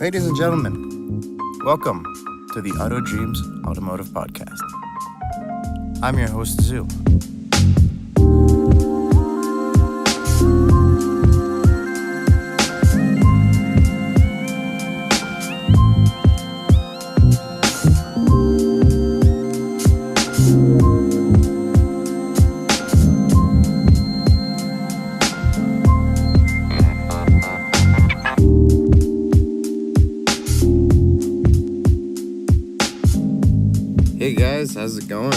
Ladies and gentlemen, welcome to the Auto Dreams Automotive Podcast. I'm your host, Zoo. Hey guys, how's it going?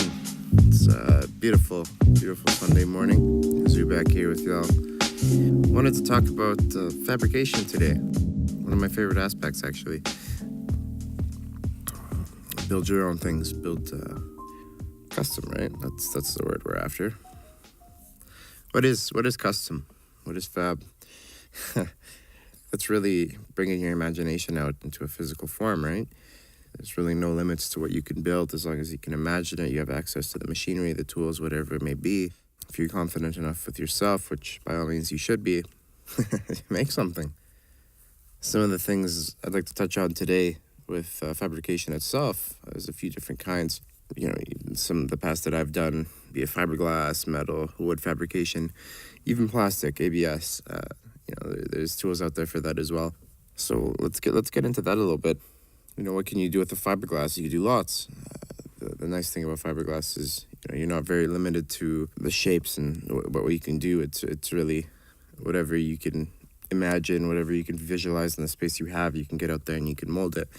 It's a beautiful Sunday morning. Zoo back here with y'all. Wanted to talk about fabrication today. One of my favorite aspects, actually. Build your own things. Build custom, right? That's the word we're after. What is custom? What is fab? That's really bringing your imagination out into a physical form, right? There's really no limits to what you can build as long as you can imagine it. You have access to the machinery, the tools, whatever it may be. If you're confident enough with yourself, which by all means you should be, make something. Some of the things I'd like to touch on today with fabrication itself, there's a few different kinds. You know, some of the past that I've done, be it fiberglass, metal, wood fabrication, even plastic, ABS. There's tools out there for that as well. So let's get into that a little bit. You know, what can you do with the fiberglass? You can do lots. The nice thing about fiberglass is, you're not very limited to the shapes and what you can do. It's really whatever you can imagine, whatever you can visualize in the space you have, you can get out there and you can mold it.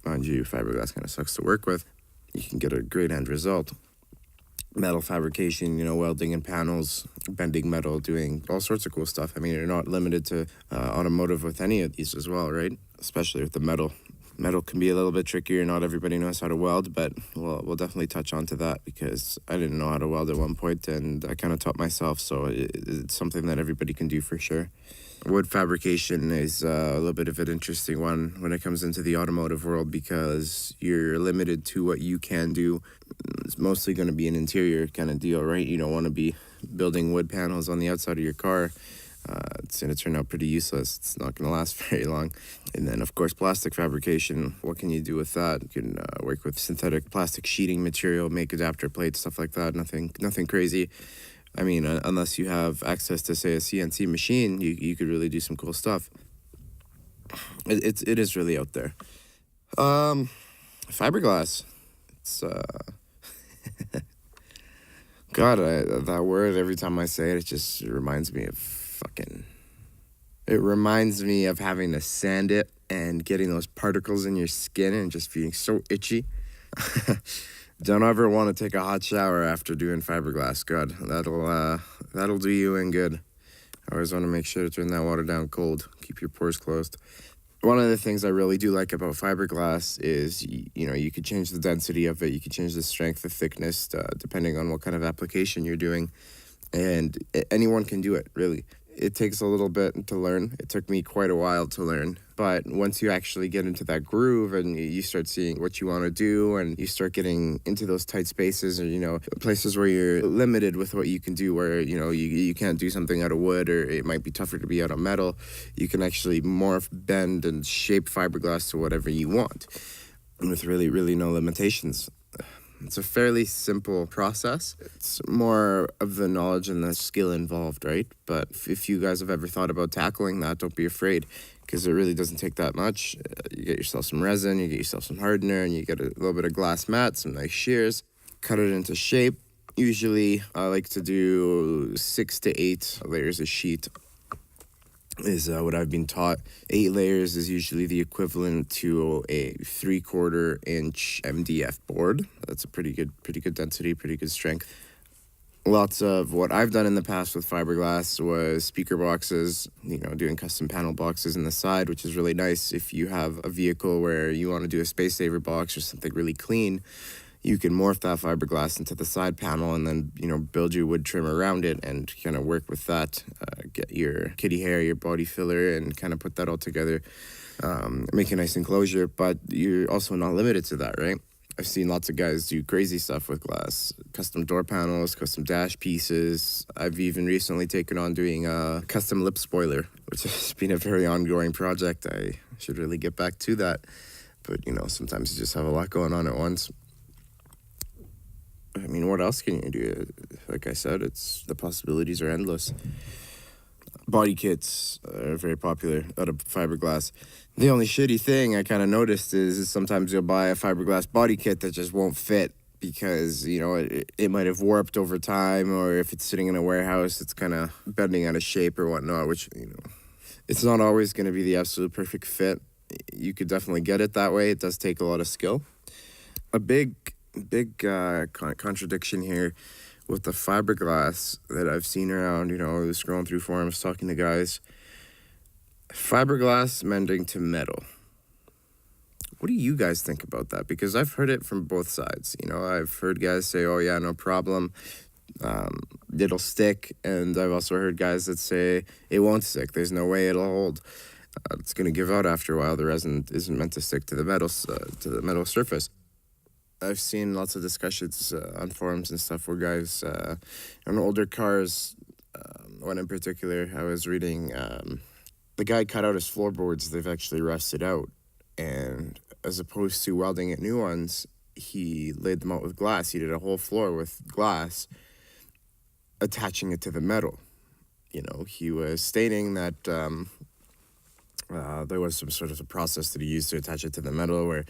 Mind you, fiberglass kind of sucks to work with. You can get a great end result. Metal fabrication, welding in panels, bending metal, doing all sorts of cool stuff. I mean, you're not limited to automotive with any of these as well, right? Especially with the metal. Metal can be a little bit trickier. Not everybody knows how to weld, but we'll definitely touch on to that because I didn't know how to weld at one point, and I kind of taught myself, so it's something that everybody can do for sure. Wood fabrication is a little bit of an interesting one when it comes into the automotive world because you're limited to what you can do. It's mostly going to be an interior kind of deal, right? You don't want to be building wood panels on the outside of your car. It's going to turn out pretty useless. It's not going to last very long. And then, of course, plastic fabrication. What can you do with that? You can work with synthetic plastic sheeting material, make adapter plates, stuff like that. Nothing crazy. I mean, unless you have access to, say, a CNC machine, you could really do some cool stuff. It is really out there. Fiberglass. It's God, that word, every time I say it, it just reminds me of it reminds me of having to sand it and getting those particles in your skin and just feeling so itchy. Don't ever want to take a hot shower after doing fiberglass. God, that'll do you in good. I always want to make sure to turn that water down cold. Keep your pores closed. One of the things I really do like about fiberglass is, you could change the density of it. You can change the strength, the thickness, depending on what kind of application you're doing. And anyone can do it, really. It takes a little bit to learn. It took me quite a while to learn. But once you actually get into that groove and you start seeing what you want to do and you start getting into those tight spaces or, places where you're limited with what you can do where, you can't do something out of wood or it might be tougher to be out of metal, you can actually morph, bend, and shape fiberglass to whatever you want with really, really no limitations. It's a fairly simple process. It's more of the knowledge and the skill involved, right? But if you guys have ever thought about tackling that, don't be afraid because it really doesn't take that much. You get yourself some resin, you get yourself some hardener, and you get a little bit of glass mat, some nice shears, cut it into shape. Usually, I like to do 6 to 8 layers of sheet is what I've been taught. 8 layers is usually the equivalent to a 3/4 inch MDF board. That's a pretty good density, pretty good strength. Lots of what I've done in the past with fiberglass was speaker boxes, doing custom panel boxes in the side, which is really nice if you have a vehicle where you want to do a space saver box or something really clean. You can morph that fiberglass into the side panel and then, build your wood trim around it and kind of work with that. Get your kitty hair, your body filler, and kind of put that all together. Make a nice enclosure, but you're also not limited to that, right? I've seen lots of guys do crazy stuff with glass, custom door panels, custom dash pieces. I've even recently taken on doing a custom lip spoiler. which has been a very ongoing project. I should really get back to that. But, sometimes you just have a lot going on at once. I mean, what else can you do? Like I said, the possibilities are endless. Body kits are very popular out of fiberglass. The only shitty thing I kind of noticed is sometimes you'll buy a fiberglass body kit that just won't fit because, it might have warped over time, or if it's sitting in a warehouse, it's kind of bending out of shape or whatnot, which, it's not always going to be the absolute perfect fit. You could definitely get it that way. It does take a lot of skill. A big contradiction here with the fiberglass that I've seen around, scrolling through forums, talking to guys. Fiberglass mending to metal. What do you guys think about that? Because I've heard it from both sides. I've heard guys say, oh yeah, no problem, it'll stick. And I've also heard guys that say it won't stick. There's no way it'll hold. It's going to give out after a while. The resin isn't meant to stick to the metal surface. I've seen lots of discussions on forums and stuff where guys on older cars, one in particular, I was reading, the guy cut out his floorboards. They've actually rusted out. And as opposed to welding at new ones, he laid them out with glass. He did a whole floor with glass, attaching it to the metal. He was stating that there was some sort of a process that he used to attach it to the metal where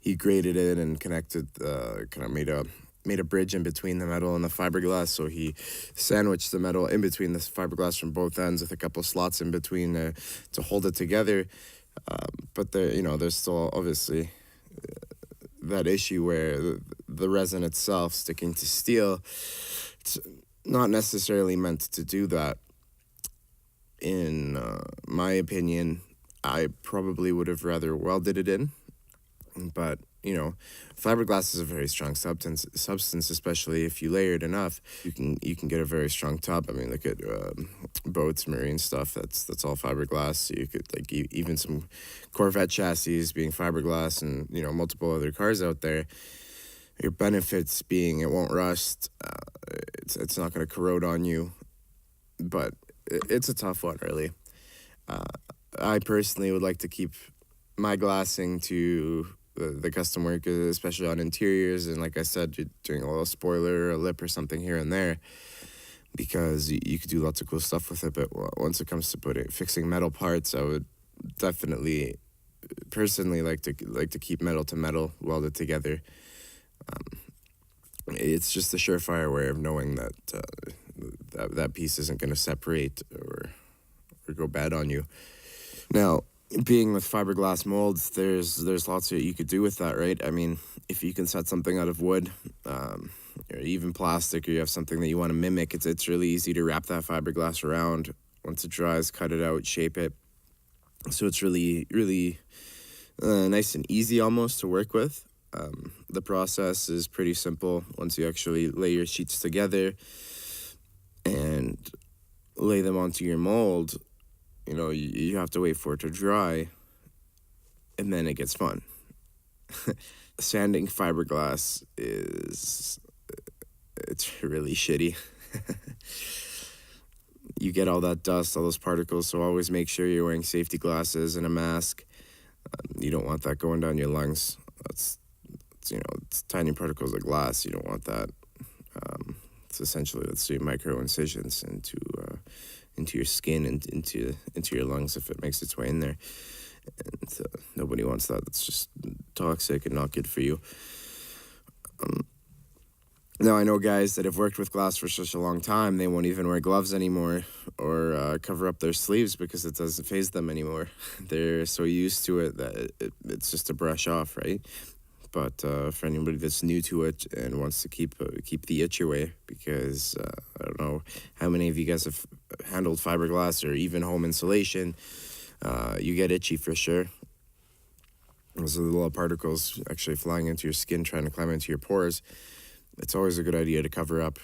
he graded it and connected, kind of made a bridge in between the metal and the fiberglass. So he sandwiched the metal in between the fiberglass from both ends with a couple slots in between to hold it together. But there's still obviously that issue where the resin itself sticking to steel, it's not necessarily meant to do that. In my opinion, I probably would have rather welded it in. But, fiberglass is a very strong substance, especially if you layer it enough. You can get a very strong top. I mean, look at boats, marine stuff. That's all fiberglass. You could even some Corvette chassis being fiberglass, and multiple other cars out there. Your benefits being it won't rust. It's not going to corrode on you. But it's a tough one, really. I personally would like to keep my glassing to the custom work, especially on interiors, and like I said, you're doing a little spoiler or a lip or something here and there, because you could do lots of cool stuff with it. But once it comes to fixing metal parts, I would definitely personally like to keep metal to metal welded together. It's just a surefire way of knowing that that piece isn't going to separate or go bad on you. Now, being with fiberglass molds, there's lots that you could do with that, right? I mean, if you can set something out of wood, or even plastic, or you have something that you want to mimic, it's really easy to wrap that fiberglass around. Once it dries, cut it out, shape it. So it's really, really nice and easy almost to work with. The process is pretty simple once you actually lay your sheets together and lay them onto your mold. You have to wait for it to dry, and then it gets fun. Sanding fiberglass it's really shitty. You get all that dust, all those particles, so always make sure you're wearing safety glasses and a mask. You don't want that going down your lungs. It's tiny particles of glass. You don't want that. It's essentially, let's say, micro incisions into your skin and into your lungs if it makes its way in there. And nobody wants that. That's just toxic and not good for you. Now, I know guys that have worked with glass for such a long time, they won't even wear gloves anymore or cover up their sleeves because it doesn't faze them anymore. They're so used to it that it's just a brush off, right? But for anybody that's new to it and wants to keep the itch away, because I don't know how many of you guys have handled fiberglass or even home insulation, you get itchy for sure. Those are the little particles actually flying into your skin, trying to climb into your pores. It's always a good idea to cover up,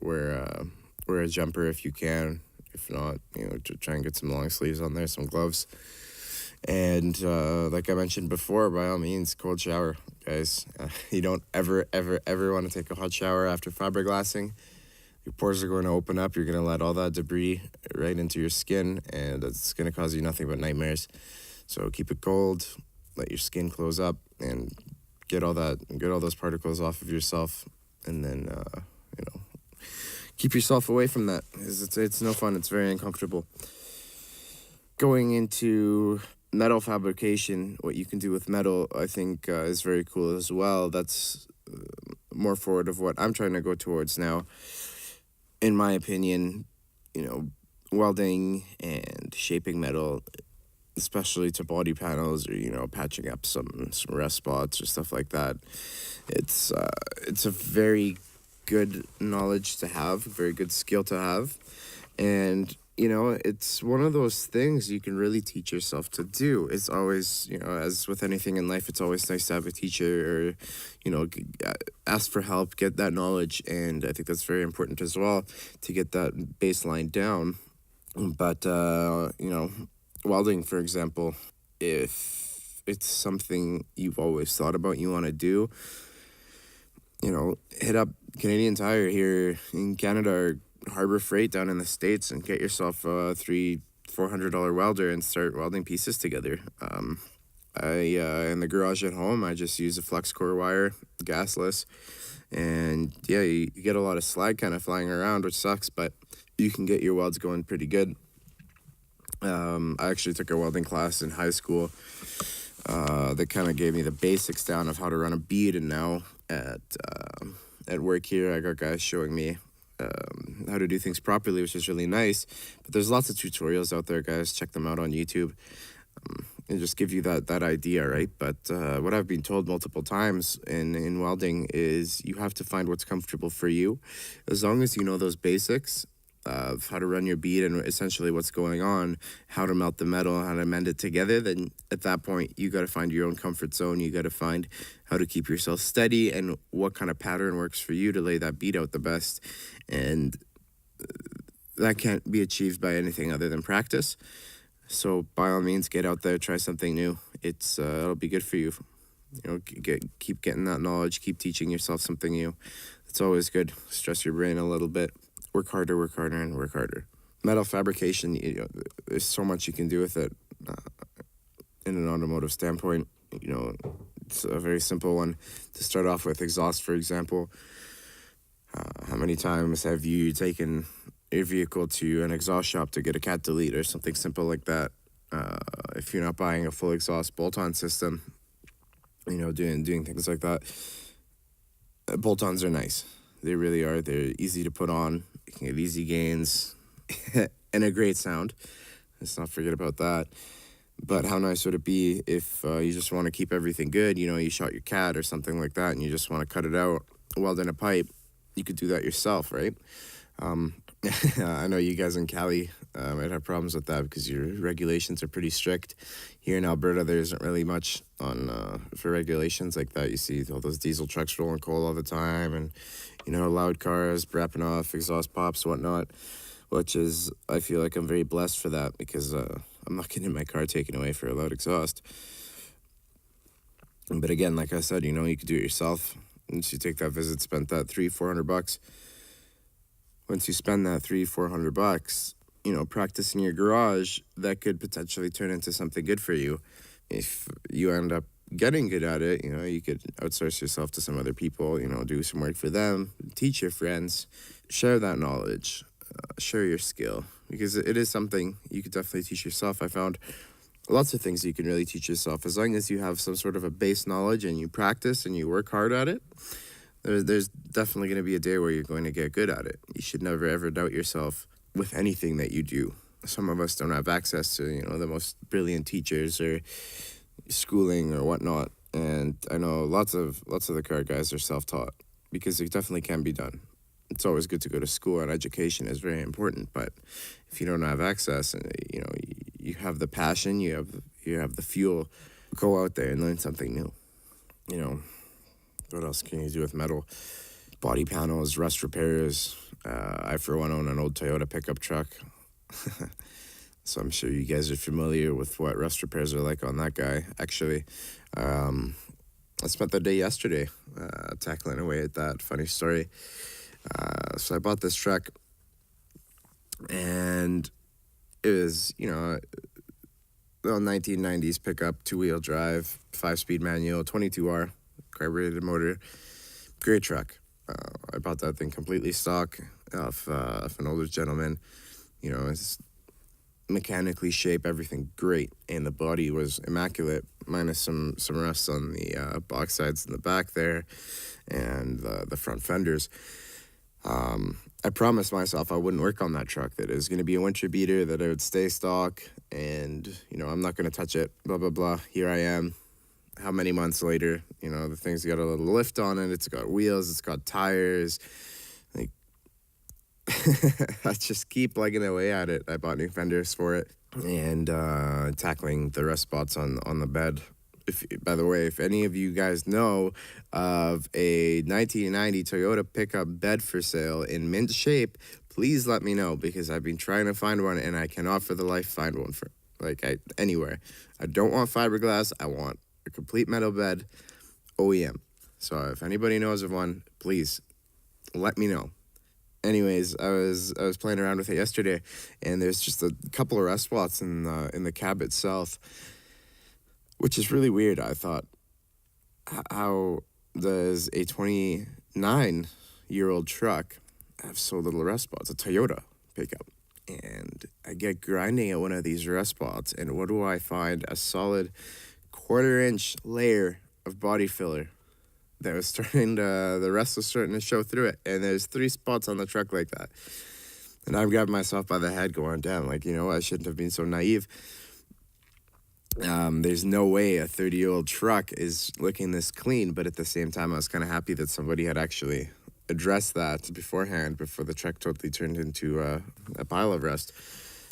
wear a jumper if you can. If not, to try and get some long sleeves on there, some gloves. And like I mentioned before, by all means, cold shower, guys. You don't ever want to take a hot shower after fiberglassing. your pores are going to open up. You're going to let all that debris right into your skin, and it's going to cause you nothing but nightmares. So keep it cold, let your skin close up, and get all those particles off of yourself, and then keep yourself away from that. It's no fun. It's very uncomfortable. Going into metal fabrication, what you can do with metal, I think is very cool as well. That's more forward of what I'm trying to go towards now. In my opinion, welding and shaping metal, especially to body panels, or patching up some rust spots or stuff like that. It's a very good knowledge to have, very good skill to have, and it's one of those things you can really teach yourself to do. It's always, as with anything in life, it's always nice to have a teacher, or ask for help, get that knowledge, and I think that's very important as well to get that baseline down. But welding, for example, if it's something you've always thought about you want to do, hit up Canadian Tire here in Canada, or Harbor Freight down in the States, and get yourself a $300-$400 welder and start welding pieces together. In the garage at home, I just use a flex core wire, gasless, and you get a lot of slag kind of flying around, which sucks, but you can get your welds going pretty good. I actually took a welding class in high school that kind of gave me the basics down of how to run a bead, and now at work here, I got guys showing me how to do things properly, which is really nice. But there's lots of tutorials out there, guys. Check them out on YouTube, and just give you that idea, right? But what I've been told multiple times in welding is you have to find what's comfortable for you. As long as you know those basics of how to run your bead and essentially what's going on, how to melt the metal, how to mend it together, then at that point you got to find your own comfort zone. You got to find how to keep yourself steady and what kind of pattern works for you to lay that bead out the best. And that can't be achieved by anything other than practice. So by all means, get out there, try something new. It'll be good for you. Keep getting that knowledge, keep teaching yourself something new. It's always good. Stress your brain a little bit. Work harder, and work harder. Metal fabrication, there's so much you can do with it in an automotive standpoint. It's a very simple one to start off with. Exhaust, for example. How many times have you taken your vehicle to an exhaust shop to get a cat delete or something simple like that? If you're not buying a full exhaust bolt-on system, doing things like that. Bolt-ons are nice. They really are. They're easy to put on. You can get easy gains and a great sound. Let's not forget about that. But how nice would it be if you just want to keep everything good? You shot your cat or something like that, and you just want to cut it out, weld in a pipe. You could do that yourself, right? I know you guys in Cali might have problems with that because your regulations are pretty strict. Here in Alberta, there isn't really much on for regulations like that. You see all those diesel trucks rolling coal all the time, and loud cars brapping off, exhaust pops, whatnot. Which is, I feel like I'm very blessed for that because I'm not getting my car taken away for a loud exhaust. But again, like I said, you could do it yourself. Once you take that visit, spend that $300-$400. Once you spend that $300-$400, practice in your garage, that could potentially turn into something good for you. If you end up getting good at it, you could outsource yourself to some other people, do some work for them, teach your friends, share that knowledge, share your skill, because it is something you could definitely teach yourself. I found lots of things you can really teach yourself as long as you have some sort of a base knowledge and you practice and you work hard at it. There's definitely going to be a day where you're going to get good at it. You should never ever doubt yourself with anything that you do. Some of us don't have access to the most brilliant teachers or schooling or whatnot, and I know lots of the car guys are self-taught because it definitely can be done. It's always good to go to school, and education is very important, but if you don't have access and you have the passion, you have the fuel, go out there and learn something new. What else can you do with metal? Body panels, rust repairs. I for one own an old Toyota pickup truck. So I'm sure you guys are familiar with what rust repairs are like on that guy. Actually, I spent the day yesterday tackling away at that. Funny story. So I bought this truck, and it was, the 1990s pickup, 2-wheel drive, 5-speed manual, 22R, carbureted motor. Great truck. I bought that thing completely stock off an older gentleman. It's mechanically shaped, everything great, and the body was immaculate, minus some rust on the box sides in the back there, and the front fenders. I promised myself I wouldn't work on that truck, that it was going to be a winter beater, that it would stay stock, and I'm not going to touch it, blah blah blah. Here I am, how many months later, the thing's got a little lift on it, it's got wheels, it's got tires, like I just keep plugging away at it. I bought new fenders for it, and tackling the rust spots on the bed. By the way, if any of you guys know of a 1990 Toyota pickup bed for sale in mint shape, please let me know, because I've been trying to find one and I cannot for the life find one for anywhere. I don't want fiberglass. I want a complete metal bed, OEM. So if anybody knows of one, please let me know. Anyways, I was playing around with it yesterday, and there's just a couple of rust spots in the cab itself, which is really weird. I thought, how does a 29-year-old truck have so little rust spots? A Toyota pickup. And I get grinding at one of these rust spots, and what do I find? A solid 1/4-inch layer of body filler that was the rust was starting to show through it. And there's 3 spots on the truck like that. And I'm grabbing myself by the head going, damn, I shouldn't have been so naive. There's no way a 30-year-old truck is looking this clean, but at the same time, I was kind of happy that somebody had actually addressed that beforehand, before the truck totally turned into a pile of rust.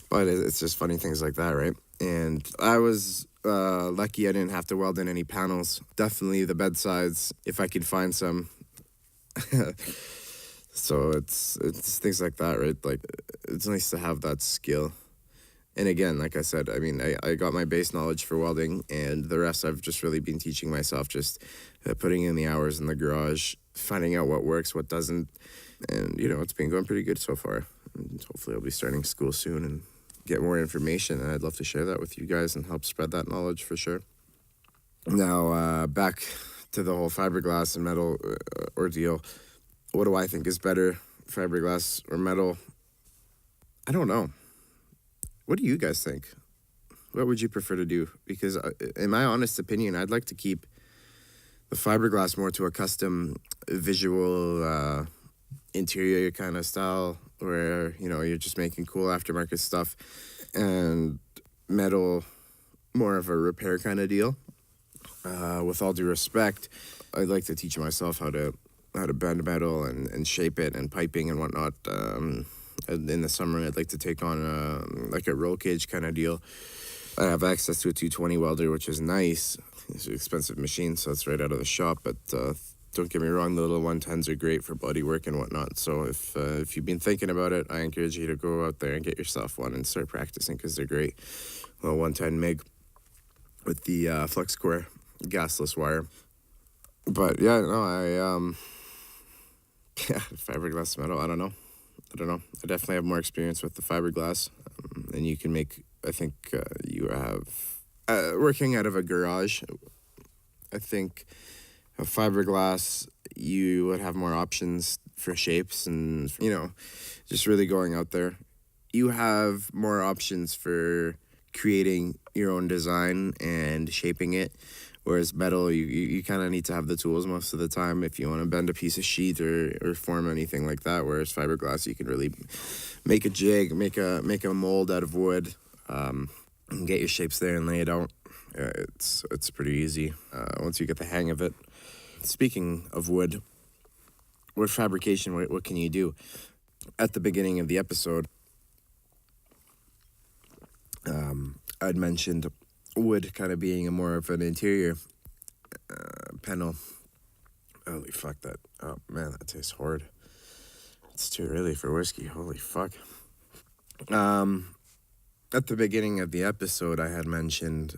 But it's just funny things like that, right? And I was lucky I didn't have to weld in any panels. Definitely the bed sides, if I could find some. So it's things like that, right? Like, it's nice to have that skill. And again, like I said, I got my base knowledge for welding, and the rest I've just really been teaching myself, just putting in the hours in the garage, finding out what works, what doesn't. And, it's been going pretty good so far. And hopefully I'll be starting school soon and get more information, and I'd love to share that with you guys and help spread that knowledge for sure. Now, back to the whole fiberglass and metal ordeal. What do I think is better, fiberglass or metal? I don't know. What do you guys think? What would you prefer to do? Because in my honest opinion, I'd like to keep the fiberglass more to a custom visual interior kind of style, where, you're just making cool aftermarket stuff, and metal more of a repair kind of deal. With all due respect, I'd like to teach myself how to bend metal and shape it, and piping and whatnot. In the summer, I'd like to take on a roll cage kind of deal. I have access to a 220 welder, which is nice. It's an expensive machine, so it's right out of the shop. But don't get me wrong, the little 110s are great for body work and whatnot. So if you've been thinking about it, I encourage you to go out there and get yourself one and start practicing, because they're great. Well, 110 MIG with the flex core gasless wire. But yeah, no, fiberglass metal, I don't know. I definitely have more experience with the fiberglass, and you can make, I think you have, working out of a garage, I think a fiberglass, you would have more options for shapes, and, just really going out there. You have more options for creating your own design and shaping it. Whereas metal, you kind of need to have the tools most of the time if you want to bend a piece of sheet or form anything like that. Whereas fiberglass, you can really make a jig, make a mold out of wood, and get your shapes there and lay it out. It's pretty easy once you get the hang of it. Speaking of wood, with fabrication, what can you do? At the beginning of the episode, I'd mentioned wood kind of being more of an interior panel. Holy fuck, that. Oh man, that tastes horrid. It's too early for whiskey. Holy fuck. At the beginning of the episode, I had mentioned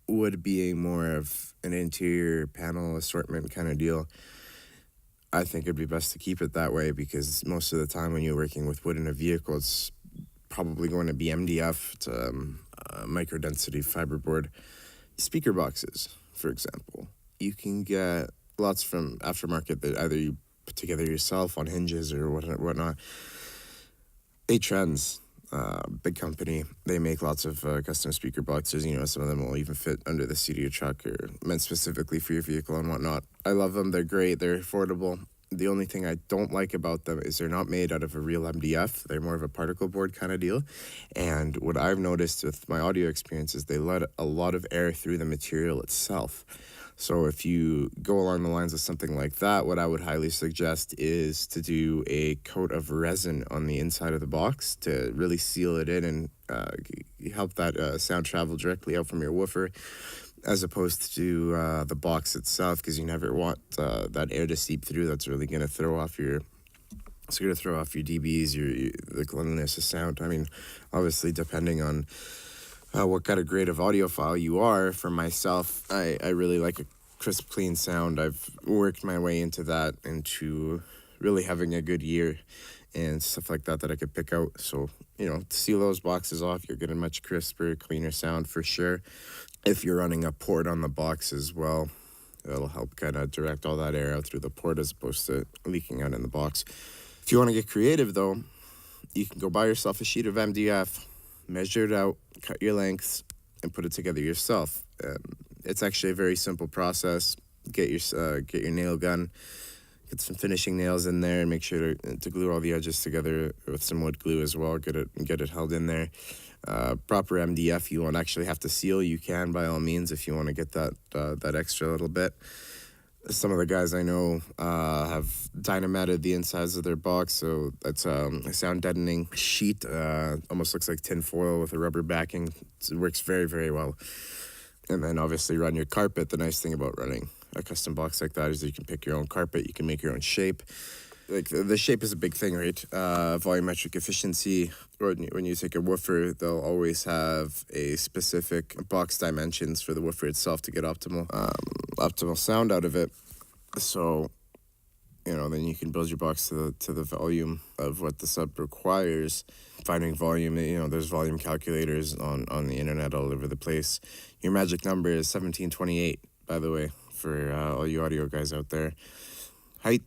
wood being more of an interior panel assortment kind of deal. I think it'd be best to keep it that way, because most of the time when you're working with wood in a vehicle, it's probably going to be MDF. It's micro density fiberboard. Speaker boxes, for example, you can get lots from aftermarket that either you put together yourself on hinges or whatnot. Trends, big company, they make lots of custom speaker boxes. Some of them will even fit under the seat of your truck or meant specifically for your vehicle and whatnot. I love them. They're great. They're affordable. The only thing I don't like about them is they're not made out of a real MDF. They're more of a particle board kind of deal. And what I've noticed with my audio experience is they let a lot of air through the material itself. So if you go along the lines of something like that, what I would highly suggest is to do a coat of resin on the inside of the box to really seal it in and help that sound travel directly out from your woofer, as opposed to the box itself, because you never want that air to seep through. That's really going to throw off your dBs, the cleanliness of sound. I mean, obviously, depending on what kind of grade of audiophile you are. For myself, I really like a crisp, clean sound. I've worked my way into really having a good year and stuff like that I could pick out. So, to seal those boxes off, you're getting much crisper, cleaner sound for sure. If you're running a port on the box as well, it'll help kind of direct all that air out through the port as opposed to leaking out in the box. If you want to get creative, though, you can go buy yourself a sheet of MDF, measure it out, cut your lengths, and put it together yourself. It's actually a very simple process. Get your nail gun, get some finishing nails in there, and make sure to glue all the edges together with some wood glue as well. Get it held in there. Proper MDF, you won't actually have to seal. You can, by all means, if you want to get that extra little bit. Some of the guys I know have dynamited the insides of their box, so that's a sound deadening sheet. Almost looks like tin foil with a rubber backing. It works very, very well. And then obviously run your carpet. The nice thing about running a custom box like that is that you can pick your own carpet. You can make your own shape. Like the shape is a big thing, right? Volumetric efficiency. When you take a woofer, they'll always have a specific box dimensions for the woofer itself to get optimal sound out of it. So, then you can build your box to the volume of what the sub requires. Finding volume, there's volume calculators on the internet all over the place. Your magic number is 1728, by the way, for all you audio guys out there. Height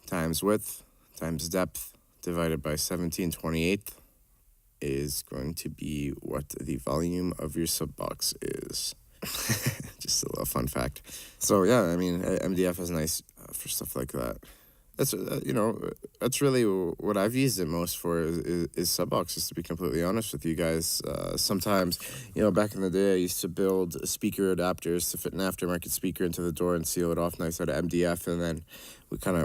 times width times depth divided by 1728 is going to be what the volume of your sub box is. Just a little fun fact. So yeah, I mean, MDF is nice for stuff like that. That's really what I've used it most for is sub boxes, to be completely honest with you guys. Sometimes, back in the day, I used to build speaker adapters to fit an aftermarket speaker into the door and seal it off nice out of MDF, and then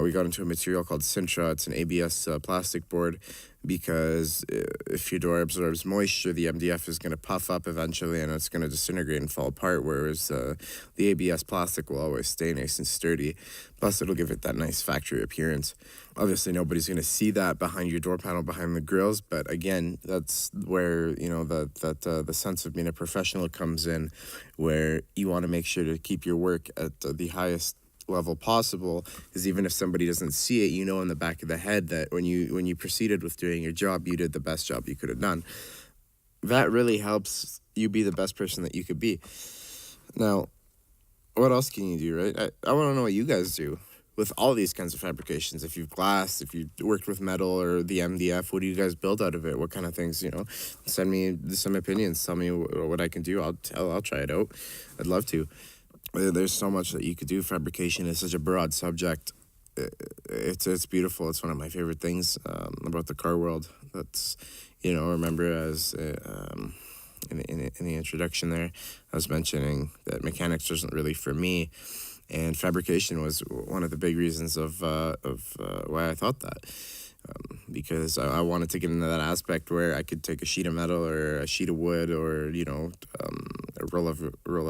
we got into a material called Sintra. It's an ABS plastic board, because if your door absorbs moisture, the MDF is going to puff up eventually and it's going to disintegrate and fall apart, whereas the ABS plastic will always stay nice and sturdy. Plus, it'll give it that nice factory appearance. Obviously, nobody's going to see that behind your door panel, behind the grills, but again, that's where, the sense of being a professional comes in, where you want to make sure to keep your work at the highest level possible, because even if somebody doesn't see it, in the back of the head that when you proceeded with doing your job, you did the best job you could have done. That really helps you be the best person that you could be. Now, what else can you do, right? I want to know what you guys do with all these kinds of fabrications. If you've glassed, if you worked with metal or the MDF, what do you guys build out of it? What kind of things, send me some opinions. Tell me what I can do. I'll try it out. I'd love to. There's so much that you could do. Fabrication is such a broad subject. It's beautiful. It's one of my favorite things about the car world. That's, remember as in the introduction there, I was mentioning that mechanics wasn't really for me, and fabrication was one of the big reasons of why I thought that. Because I wanted to get into that aspect where I could take a sheet of metal or a sheet of wood or a roll of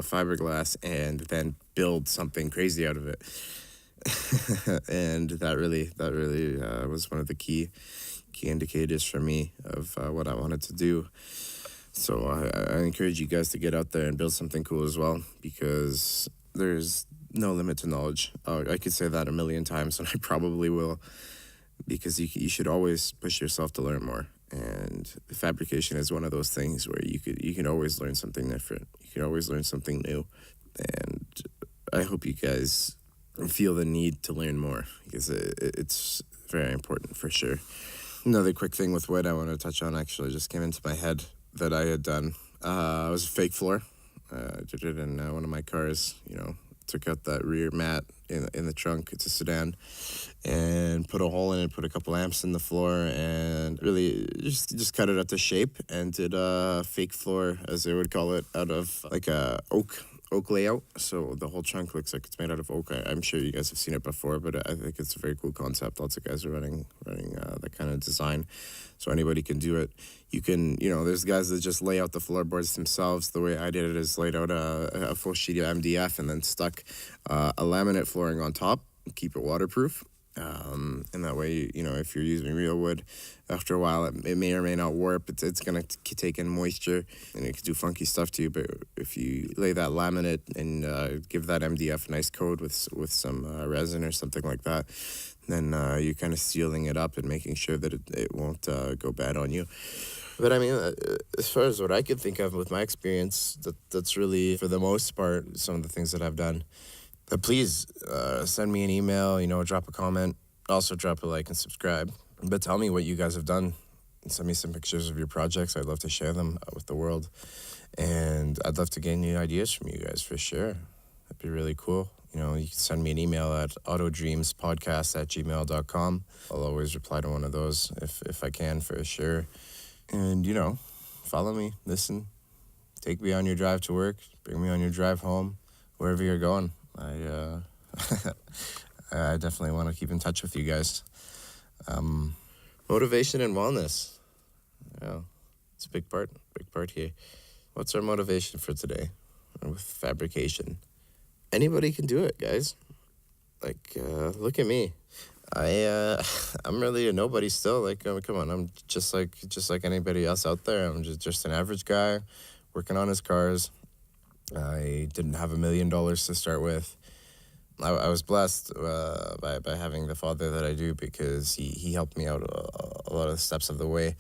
fiberglass and then build something crazy out of it. And that really was one of the key indicators for me of what I wanted to do. So I encourage you guys to get out there and build something cool as well, because there's no limit to knowledge. I could say that a million times, and I probably will, because you should always push yourself to learn more. And fabrication is one of those things where you can always learn something different. You can always learn something new, and I hope you guys feel the need to learn more, because it's very important for sure. Another quick thing with wood I want to touch on actually just came into my head that I had done. It was a fake floor. I did it in one of my cars. Took out that rear mat in the trunk. It's a sedan, and put a hole in it. Put a couple amps in the floor, and really just cut it up to shape, and did a fake floor, as they would call it, out of like a oak layout. So the whole trunk looks like it's made out of oak. I'm sure you guys have seen it before, but I think it's a very cool concept. Lots of guys are running that kind of design, so anybody can do it. You can, there's guys that just lay out the floorboards themselves. The way I did it is laid out a full sheet of MDF and then stuck a laminate flooring on top, keep it waterproof. And that way, if you're using real wood, after a while, it may or may not warp. It's going to take in moisture, and it could do funky stuff to you. But if you lay that laminate and give that MDF a nice coat with some resin or something like that, then you're kind of sealing it up and making sure that it won't go bad on you. But I mean, as far as what I could think of with my experience, that's really, for the most part, some of the things that I've done. Please send me an email, drop a comment. Also drop a like and subscribe. But tell me what you guys have done. Send me some pictures of your projects. I'd love to share them with the world. And I'd love to gain new ideas from you guys, for sure. That'd be really cool. You can send me an email at autodreamspodcast@gmail.com. I'll always reply to one of those if I can, for sure. And, follow me, listen. Take me on your drive to work. Bring me on your drive home, wherever you're going. I definitely want to keep in touch with you guys. Motivation and wellness. Yeah, it's a big part here. What's our motivation for today with fabrication? Anybody can do it, guys. Look at me. I'm really a nobody still. Come on, I'm just like anybody else out there. I'm just an average guy working on his cars. I didn't have $1 million to start with. I was blessed by having the father that I do, because he helped me out a lot of the steps of the way.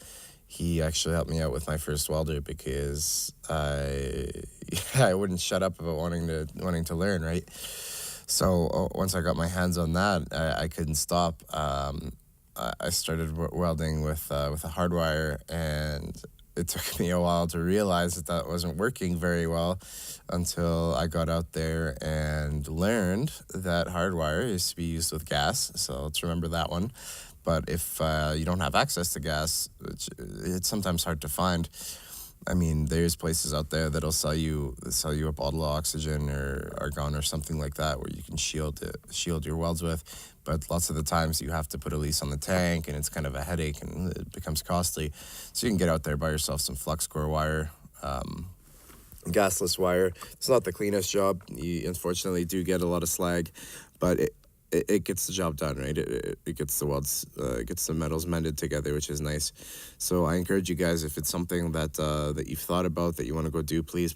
He actually helped me out with my first welder, because I wouldn't shut up about wanting to learn, right? So once I got my hands on that, I couldn't stop. I started welding with a hard wire, and it took me a while to realize that wasn't working very well, until I got out there and learned that hard wire is to be used with gas. So let's remember that one. But if you don't have access to gas, it's sometimes hard to find. I mean, there's places out there that'll sell you a bottle of oxygen or argon or something like that, where you can shield your welds with. But lots of the times you have to put a lease on the tank, and it's kind of a headache, and it becomes costly. So you can get out there, buy yourself some flux core wire, gasless wire. It's not the cleanest job. You unfortunately do get a lot of slag, but it gets the job done, right? It gets the welds, it gets the metals mended together, which is nice. So I encourage you guys, if it's something that you've thought about, that you want to go do, please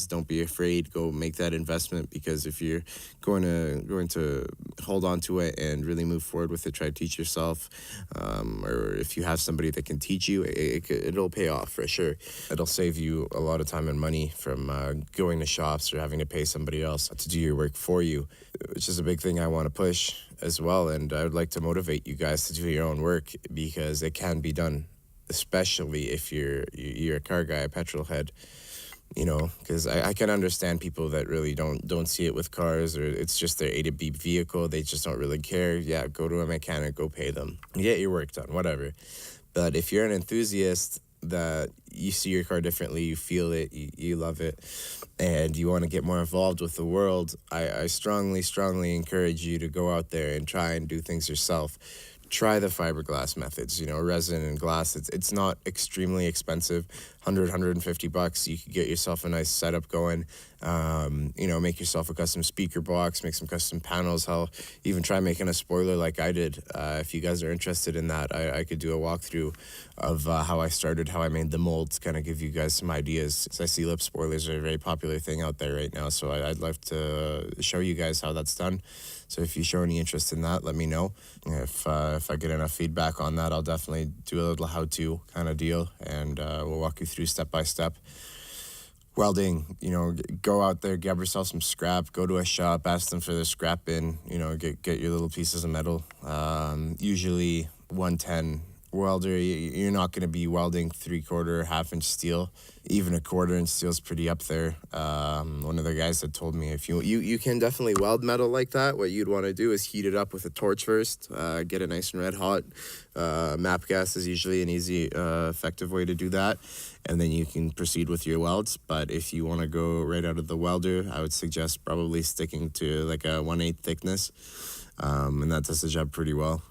don't be afraid. Go make that investment, because if you're going to hold on to it and really move forward with it, try to teach yourself, or if you have somebody that can teach you, it'll pay off for sure. It'll save you a lot of time and money from going to shops or having to pay somebody else to do your work for you, which is a big thing I want to push as well. And I would like to motivate you guys to do your own work, because it can be done, especially if you're a car guy, a petrol head, because I can understand people that really don't see it with cars, or it's just their A to B vehicle. They just don't really care. Yeah, go to a mechanic, go pay them, get your work done, whatever. But if you're an enthusiast, that you see your car differently, you feel it, you love it, and you want to get more involved with the world, I strongly encourage you to go out there and try and do things yourself. try the fiberglass methods, resin and glass. It's not extremely expensive. $150. You could get yourself a nice setup going. Make yourself a custom speaker box, make some custom panels. Hell, even try making a spoiler like I did. If you guys are interested in that, I could do a walkthrough of how I started, how I made the molds, kind of give you guys some ideas. I see lip spoilers are a very popular thing out there right now, so I'd love to show you guys how that's done. So if you show any interest in that, let me know. If I get enough feedback on that, I'll definitely do a little how-to kind of deal, and we'll walk you through step by step. Welding, go out there, grab yourself some scrap, go to a shop, ask them for their scrap bin, get your little pieces of metal. Usually 110 welder, you're not going to be welding 3/4, half-inch steel. Even a 1/4-inch steel is pretty up there. One of the guys had told me if you can definitely weld metal like that. What you'd want to do is heat it up with a torch first, get it nice and red hot. MAP gas is usually an easy, effective way to do that, and then you can proceed with your welds. But if you want to go right out of the welder, I would suggest probably sticking to like a 1/8 thickness, and that does the job pretty well.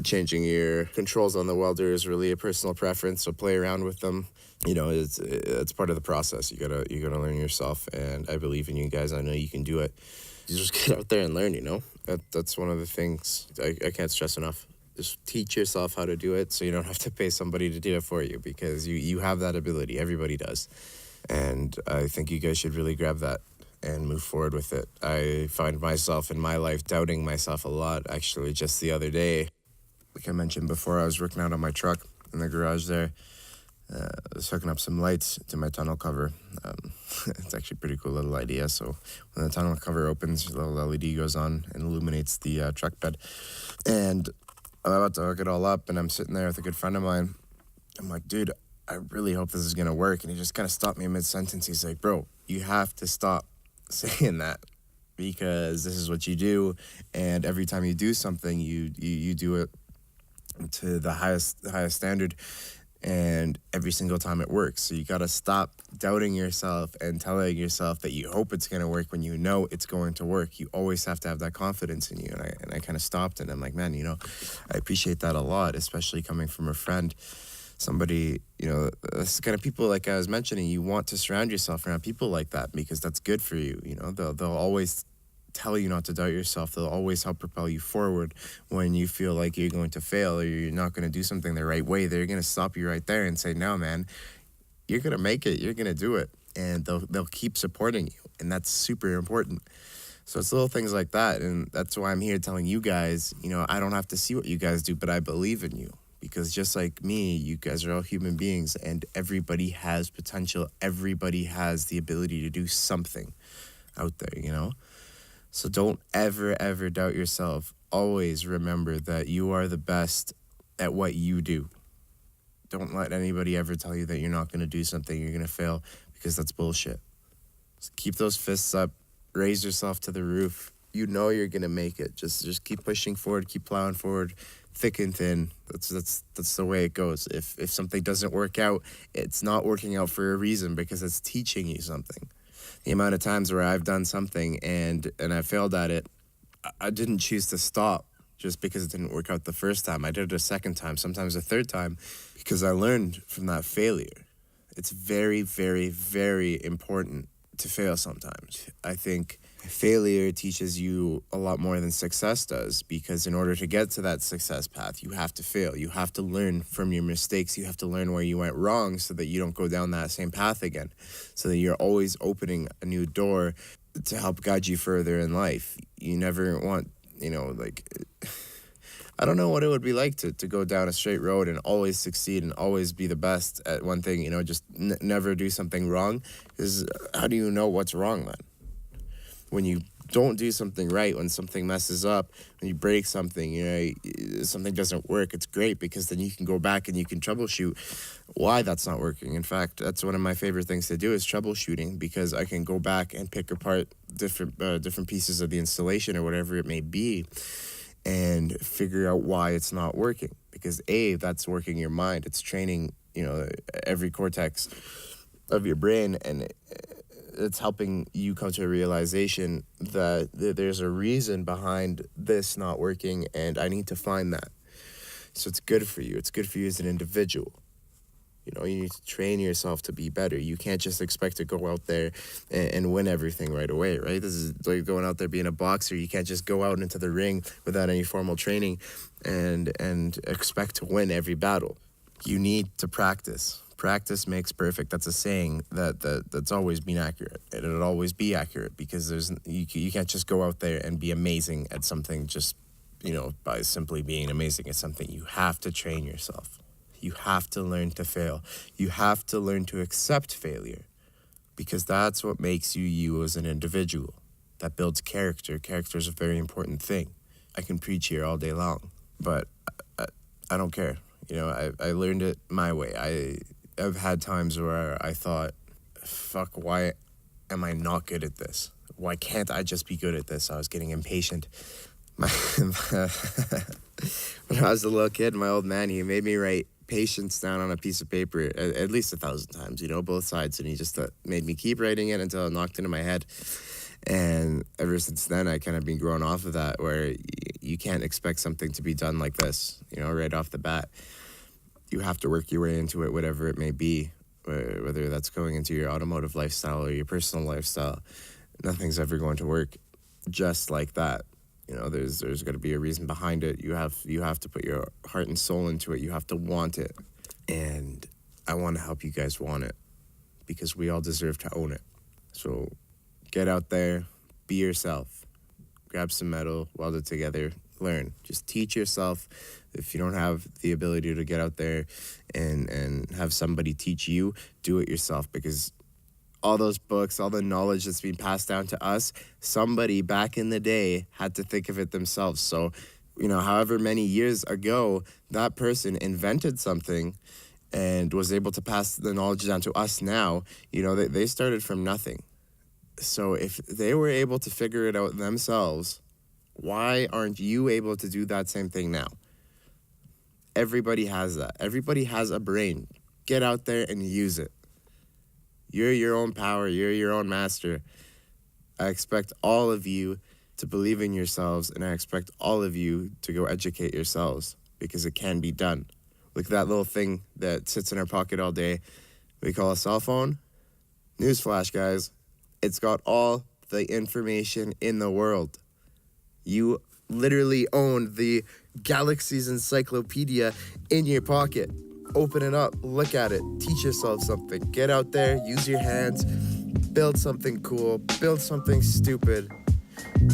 Changing your controls on the welder is really a personal preference, so play around with them. It's part of the process. You gotta learn yourself, and I believe in you guys. I know you can do it. You just get out there and learn. That's one of the things I can't stress enough. Just teach yourself how to do it, so you don't have to pay somebody to do it for you, because you have that ability. Everybody does, and I think you guys should really grab that and move forward with it. I find myself in my life doubting myself a lot. Actually, just the other day, like I mentioned before, I was working out on my truck in the garage there. I was hooking up some lights to my tunnel cover. It's actually a pretty cool little idea. So when the tunnel cover opens, a little LED goes on and illuminates the truck bed. And I'm about to hook it all up, and I'm sitting there with a good friend of mine. I'm like, dude, I really hope this is going to work. And he just kind of stopped me mid-sentence. He's like, bro, you have to stop saying that, because this is what you do, and every time you do something, you do it to the highest standard, and every single time it works. So you got to stop doubting yourself and telling yourself that you hope it's going to work when you know it's going to work. You always have to have that confidence in you. And I kind of stopped, and I'm like, man, I appreciate that a lot, especially coming from a friend. Somebody, this kind of people, like I was mentioning, you want to surround yourself around people like that, because that's good for you. They'll always tell you not to doubt yourself. They'll always help propel you forward when you feel like you're going to fail or you're not going to do something the right way. They're going to stop you right there and say, no, man, you're going to make it. You're going to do it. And they'll keep supporting you. And that's super important. So it's little things like that. And that's why I'm here telling you guys, I don't have to see what you guys do, but I believe in you. Because just like me, you guys are all human beings, and everybody has potential. Everybody has the ability to do something out there, So don't ever, ever doubt yourself. Always remember that you are the best at what you do. Don't let anybody ever tell you that you're not going to do something, you're going to fail, because that's bullshit. So keep those fists up. Raise yourself to the roof. You're going to make it. Just keep pushing forward, keep plowing forward. Thick and thin. That's the way it goes. If something doesn't work out, it's not working out for a reason, because it's teaching you something. The amount of times where I've done something and I failed at it, I didn't choose to stop just because it didn't work out the first time. I did it a second time, sometimes a third time, because I learned from that failure. It's very, very, very important to fail sometimes. I think failure teaches you a lot more than success does, because in order to get to that success path, you have to fail. You have to learn from your mistakes. You have to learn where you went wrong so that you don't go down that same path again, so that you're always opening a new door to help guide you further in life. You never want, I don't know what it would be like to go down a straight road and always succeed and always be the best at one thing, just never do something wrong. Because how do you know what's wrong then? When you don't do something right, when something messes up, when you break something, something doesn't work, it's great, because then you can go back and you can troubleshoot why that's not working. In fact, that's one of my favorite things to do, is troubleshooting, because I can go back and pick apart different pieces of the installation or whatever it may be, and figure out why it's not working. Because that's working your mind. It's training, every cortex of your brain, and it's helping you come to a realization that there's a reason behind this not working, and I need to find that. So it's good for you. It's good for you as an individual. You need to train yourself to be better. You can't just expect to go out there and win everything right away, right? This is like going out there being a boxer. You can't just go out into the ring without any formal training and expect to win every battle. You need to practice. Practice makes perfect. That's a saying that's always been accurate, and it'll always be accurate, because you can't just go out there and be amazing at something just by simply being amazing at something. You have to train yourself. You have to learn to fail. You have to learn to accept failure, because that's what makes you as an individual. That builds character. Character is a very important thing. I can preach here all day long, but I don't care. I learned it my way. I've had times where I thought, fuck, why am I not good at this? Why can't I just be good at this? I was getting impatient. When I was a little kid, my old man, he made me write patience down on a piece of paper at least 1,000 times, both sides. And he just made me keep writing it until it knocked into my head. And ever since then, I kind of been growing off of that, where you can't expect something to be done like this, right off the bat. You have to work your way into it, whatever it may be, whether that's going into your automotive lifestyle or your personal lifestyle. Nothing's ever going to work just like that. There's got to be a reason behind it. You have to put your heart and soul into it. You have to want it. And I want to help you guys want it, because we all deserve to own it. So get out there, be yourself, grab some metal, weld it together, learn. Just teach yourself. If you don't have the ability to get out there and have somebody teach you, do it yourself, because all those books, all the knowledge that's been passed down to us, somebody back in the day had to think of it themselves. So, however many years ago, that person invented something and was able to pass the knowledge down to us now. They started from nothing. So if they were able to figure it out themselves, why aren't you able to do that same thing now? Everybody has that. Everybody has a brain. Get out there and use it. You're your own power. You're your own master. I expect all of you to believe in yourselves, and I expect all of you to go educate yourselves, because it can be done. Look at that little thing that sits in our pocket all day we call a cell phone. Newsflash, guys. It's got all the information in the world. You literally own the galaxy's encyclopedia in your pocket. Open it up, look at it, teach yourself something. Get out there, use your hands, build something cool, build something stupid.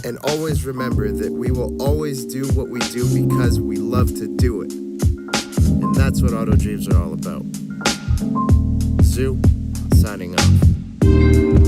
And always remember that we will always do what we do because we love to do it. And that's what Auto Dreams are all about. Zoo, signing off.